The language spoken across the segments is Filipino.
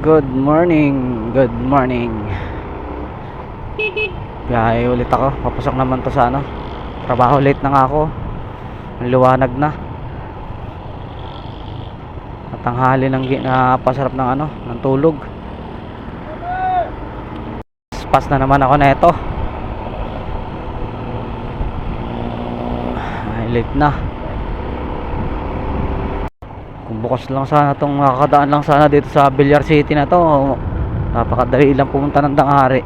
Good morning, good morning. Biyahe ulit ako. Papasok naman to sa trabaho. Late na nga ako. Liwanag na. At tanghali ng pasarap ng tulog. Pas na naman ako na ito. Ay, late na. Kung bukas lang sana itong makakadaan lang sana dito sa Villar City na to, napakadali lang pumunta ng tanghari.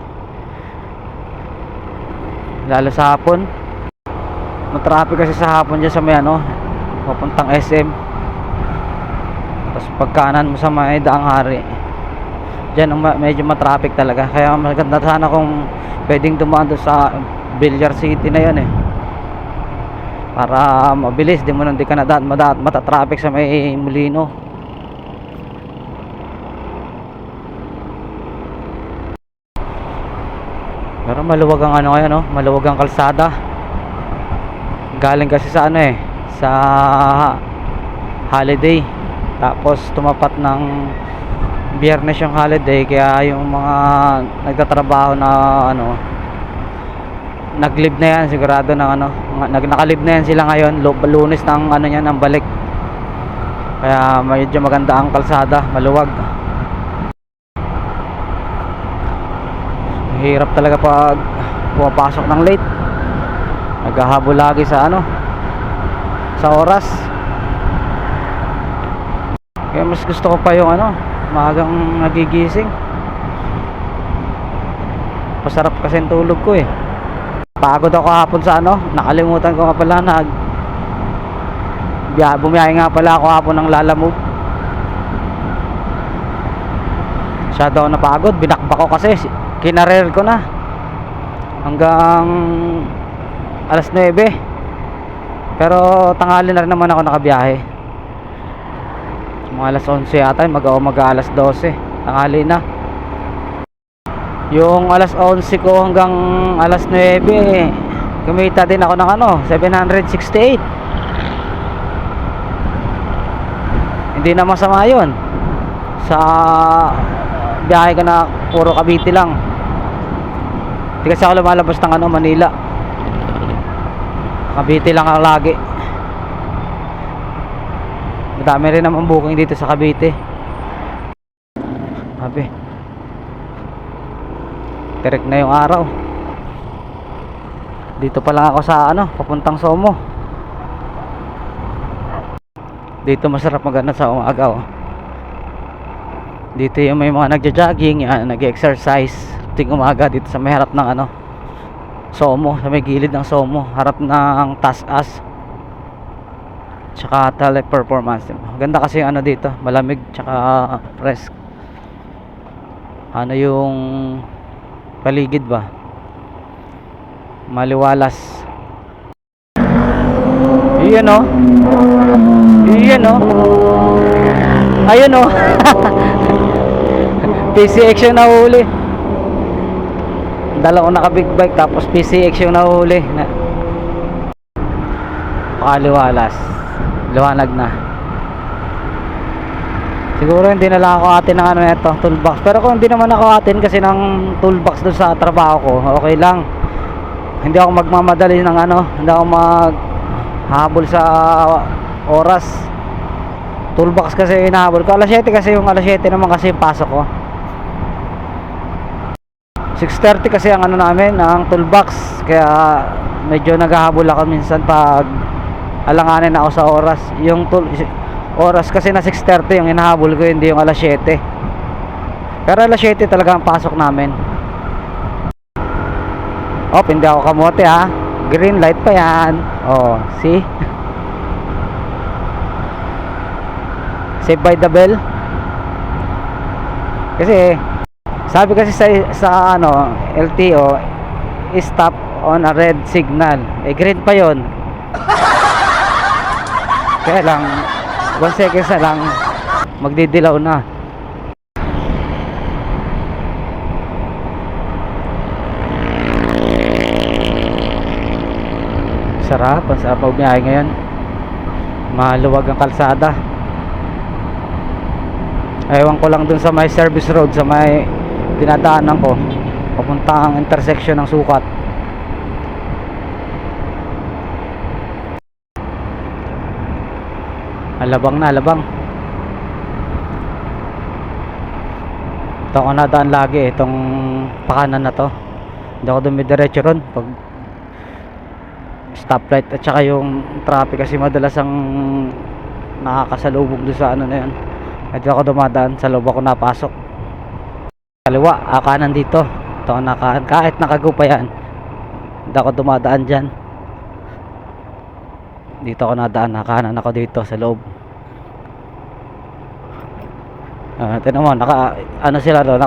Lalo sa hapon, matraffic kasi sa hapon dyan sa may papuntang SM. Tapos pagkanan mo sa may daang hari, dyan medyo matraffic talaga. Kaya maganda sana kung pwedeng dumaan doon sa Villar City na yun para mabilis, di ka na matatraffic sa may Molino. Pero maluwag ang ngayon, maluwag ang kalsada. Galing kasi sa sa holiday. Tapos tumapat ng Biyernes yung holiday, kaya yung mga nagtatrabaho na nag-leave na yan sigurado ng naka-leave na yan sila ngayon. Lunes ng ng balik. Kaya medyo maganda ang kalsada, maluwag. Hirap talaga pag pumapasok ng late. Naghahabol lagi sa sa oras. Kaya mas gusto ko pa yung maagang nagigising. Masarap kasi ang tulog ko Pagod ako kahapon sa nakalimutan ko nga pala bumiyahe nga pala ako hapon ng Lalamove. Masyado ako napagod, binakbak ko kasi kinarer ko na hanggang alas 9. Pero tanghali na rin naman ako nakabiyahe. Mga alas 11 yata, mag-alas 12. Tanghali na. Yung alas 11 ko hanggang alas 9, kumita din ako ng 768. Hindi na masama yun sa biyahe ka na puro Cavite lang. Hindi kasi ako lumalabas ng Manila. Cavite lang ako lagi. Madami rin naman booking dito sa Cavite. Sabi, direct na yung araw. Dito pa lang ako sa papuntang Somo. Dito masarap sa umaga Dito yung may mga nagja-jogging, nag-exercise ting umaga dito sa may harap ng Somo, sa may gilid ng Somo, harap ng Tasas tsaka Teleperformance. Maganda kasi yung dito, malamig tsaka fresh. Yung paligid ba, maliwalas. Iyan ayun PCX yung nahuli. Dalawang naka big bike tapos PCX yung nahuli. Pakaliwalas, liwanag na. Siguro hindi na lang ako atin ng ito, toolbox. Pero kung hindi naman ako atin kasi ng toolbox doon sa trabaho ko, okay lang. Hindi ako magmamadali ng hindi ako maghabol sa oras. Toolbox kasi hinahabol ko. Alas 7 kasi yung alas 7 naman kasi yung pasok ko. 6:30 kasi ang namin, ang toolbox. Kaya medyo naghahabol ako minsan pag alanganin ako sa oras. Yung oras kasi na 6:30 yung hinahabol ko, hindi yung alas 7. Pero alas 7 talaga ang pasok namin. Hindi ako kamote green light pa yan. See? Save by the bell. Kasi sabi kasi sa LTO, stop on a red signal. Green pa yon. Kaya lang 1 seconds na lang magdidilaw na. Sarap, ang sarap magbiyahe ngayon. Maluwag ang kalsada. Ewan ko lang dun sa may service road, sa may dinadaanan ko papuntang intersection ng Sukat. Alabang na, alabang. Ito ako nadaan lagi, itong pakanan na to. Hindi ako dumidiretso ron pag stoplight at saka yung traffic, kasi madalas ang nakakasalubong doon sa ano na yun. At ako dumadaan, sa loob ako napasok. Kaliwa, kanan dito. Ito ako nakaan, kahit nakago pa yan, hindi ako dumadaan dyan. Dito ako nadaan, nakanan ako dito sa loob. Tignan mo, ano sila do,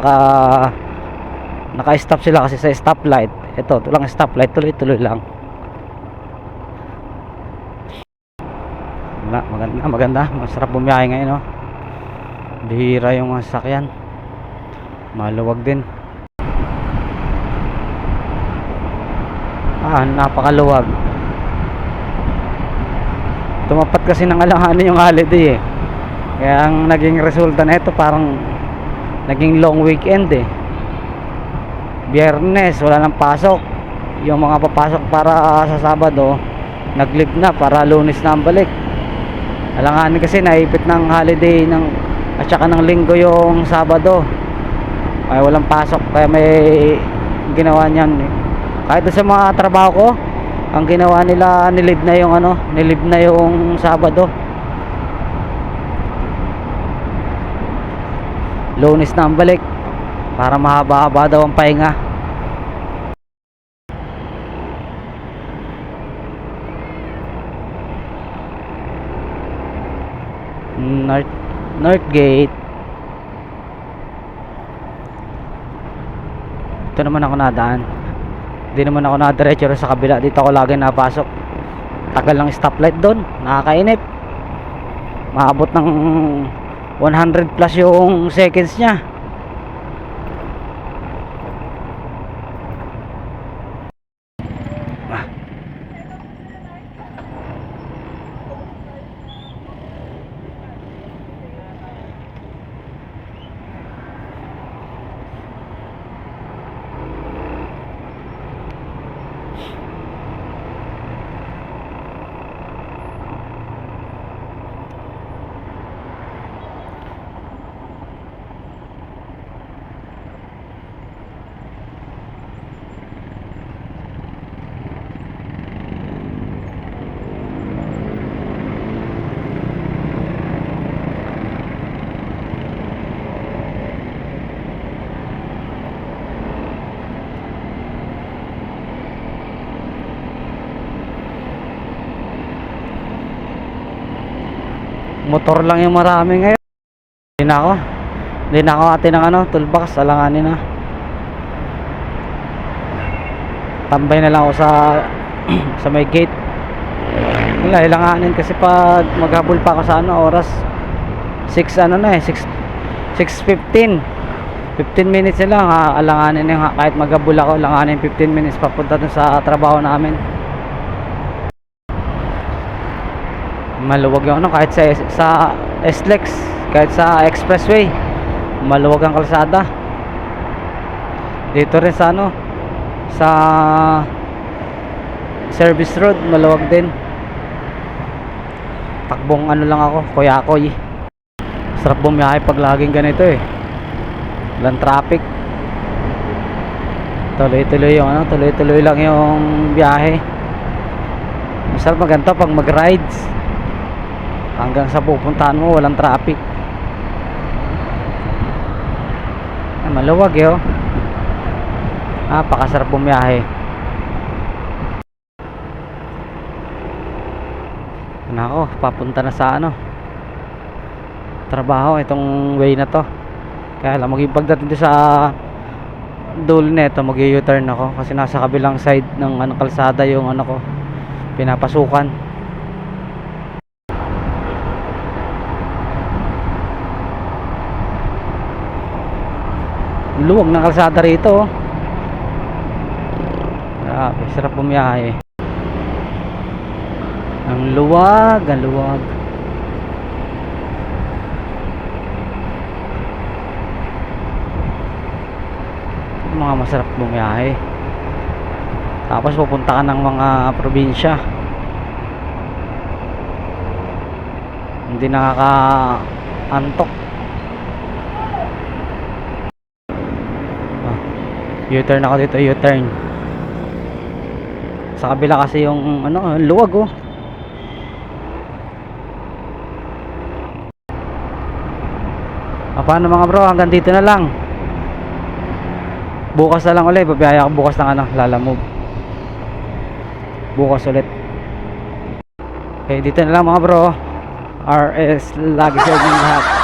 naka-stop sila kasi sa stoplight. Ito lang stoplight, tuloy-tuloy lang. Maganda, masarap bumiyahe ngayon, no. Bihira yung mga sasakyan. Maluwag din. Napakaluwag. Tumapat kasi ng alanganin yung holiday eh. Kaya ang naging resulta na ito, parang naging long weekend eh. Biyernes wala nang pasok. Yung mga papasok para sa Sabado, nag-leave na para Lunes na ang balik. Alanganin kasi naipit ng holiday at saka ng Linggo yung Sabado. Ay walang pasok, kaya may ginawa niyan eh. Kahit sa mga trabaho ko, ang ginawa nila, nilib na yung Sabado. Lunes na ang balik para mahaba-haba daw ang pahinga. North Gate. Ito naman ako nadaan. Hindi naman ako nadiretso sa kabila. Dito ako lagi napasok. Tagal ng stoplight doon, nakakainip. Maabot ng 100 plus yung seconds niya. Motor lang yung marami ngayon. Hindi na ako ate ng toolbox, alanganin na. Tambay na lang ako sa may gate. Wala, ilanganin kasi pag maghabol pa ako sa oras 6 6:15. 15 minutes na lang, alanganin na kahit maghabol ako, alanganin 15 minutes papunta dun sa trabaho namin. Maluwag yung kahit sa SLEX, kahit sa expressway, maluwag ang kalsada. Dito rin sa sa service road, maluwag din. Takbong lang ako, kuyakoy. Sarap bumiyahe pag laging ganito eh. Walang traffic. Tuloy-tuloy lang yung biyahe. Masarap maganda pag mag-rides. Hanggang sa pupuntahan mo, walang traffic. Maluwag eh. Napakasarap bumiyahe. Nako, papunta na sa trabaho itong way na to. Kaya lang pagdating sa dulo nito, mag-u-turn ako kasi nasa kabilang side ng kalsada yung ko pinapasukan. Luwag ng kalsada rito. Grabe, sarap bumiyahe. Ang luwag. mga masarap bumiyahe. Tapos pupunta ka ng mga probinsya, hindi nakaka-antok. U-turn ako dito, U-turn. Sa kabila kasi yung ano, luwag oh. Paano mga bro, hanggang dito na lang. Bukas na lang ulit, babiyaya ako bukas ng ano, Lalamove. Bukas ulit. Okay, dito na lang mga bro. RS lagi sa inyong lahat.